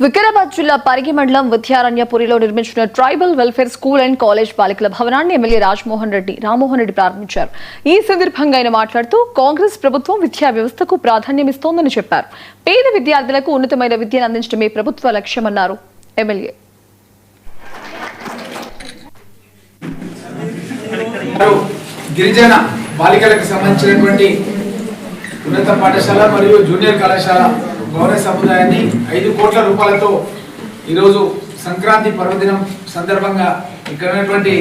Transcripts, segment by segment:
వికారాబాద్ జిల్లా పరిగి మండలం విద్యారణ్యపురిలో నిర్మించిన tribal welfare school and college బాలికల భవనాన్ని ఎమ్మెల్యే రామ్మోహన్ రెడ్డి ప్రారంభించారు. ఈ సందర్భంగా ఆయన మాట్లాడుతూ కాంగ్రెస్ ప్రభుత్వం విద్యా వ్యవస్థకు ప్రాధాన్యమిస్తోందని చెప్పారు. పేద విద్యార్థులకు ఉన్నతమైన విద్యను అందించడమే ప్రభుత్వ లక్ష్యమన్నారు ఎమ్మెల్యే. గిరిజన బాలికలకు సంబంధించినటువంటి ఉన్నత పాఠశాల మరియు జూనియర్ కళాశాల గౌరవ సముదాయాన్ని 5 కోట్ల రూపాయలతో ఈరోజు సంక్రాంతి పర్వదినం సందర్భంగా ఇక్కడ ఉన్నటువంటి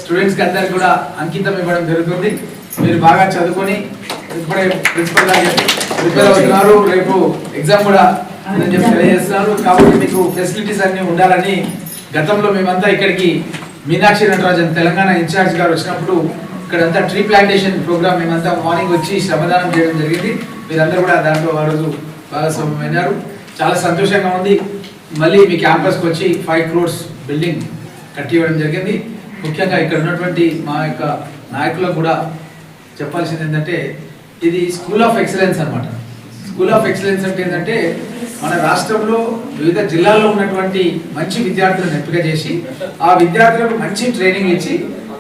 స్టూడెంట్స్కి అందరికీ కూడా అంకితం ఇవ్వడం జరుగుతుంది. మీరు బాగా చదువుకొని ఇప్పుడే ప్రిన్సిపల్ గారు ప్రిపేర్ అవుతున్నారు, రేపు ఎగ్జామ్ కూడా తెలియజేస్తున్నారు. కాబట్టి మీకు ఫెసిలిటీస్ అన్నీ ఉండాలని గతంలో మేమంతా ఇక్కడికి మీనాక్షి నటరాజన్ తెలంగాణ ఇన్ఛార్జ్ గారు వచ్చినప్పుడు ఇక్కడంతా ట్రీ ప్లాంటేషన్ ప్రోగ్రామ్ మేమంతా మార్నింగ్ వచ్చి శ్రమదానం చేయడం జరిగింది. మీరందరూ కూడా దాంట్లో ఆ రోజు భాగస్వామ్యమైనారు. చాలా సంతోషంగా ఉంది. మళ్ళీ మీ క్యాంపస్కి వచ్చి 5 crores బిల్డింగ్ కట్టి ఇవ్వడం జరిగింది. ముఖ్యంగా ఇక్కడ ఉన్నటువంటి మా యొక్క నాయకులకు కూడా చెప్పాల్సింది ఏంటంటే ఇది స్కూల్ ఆఫ్ ఎక్సలెన్స్ అన్నమాట. స్కూల్ ఆఫ్ ఎక్సలెన్స్ అంటే ఏంటంటే మన రాష్ట్రంలో వివిధ జిల్లాల్లో ఉన్నటువంటి మంచి విద్యార్థులను ఎంపిక చేసి ఆ విద్యార్థులకు మంచి ట్రైనింగ్ ఇచ్చి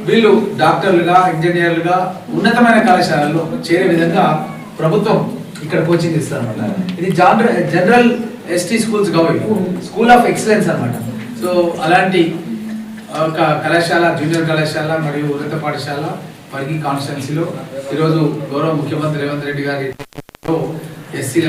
వీళ్ళు డాక్టర్లుగా, ఇంజనీర్లుగా ఉన్నతమైన కళాశాలల్లో చేరే విధంగా ప్రభుత్వం ఇక్కడ కోచింగ్ ఇస్తారు అన్నమాట. ఇది జనరల్ ఎస్టీ స్కూల్స్ కావాలి, స్కూల్ ఆఫ్ ఎక్సలెన్స్ అన్నమాట. సో అలాంటి ఒక కళాశాల, జూనియర్ కళాశాల మరియు ఉన్నత పాఠశాల పరిగి కాన్స్టిట్యున్సీలో ఈరోజు గౌరవ ముఖ్యమంత్రి రేవంత్ రెడ్డి గారి ఎస్సీ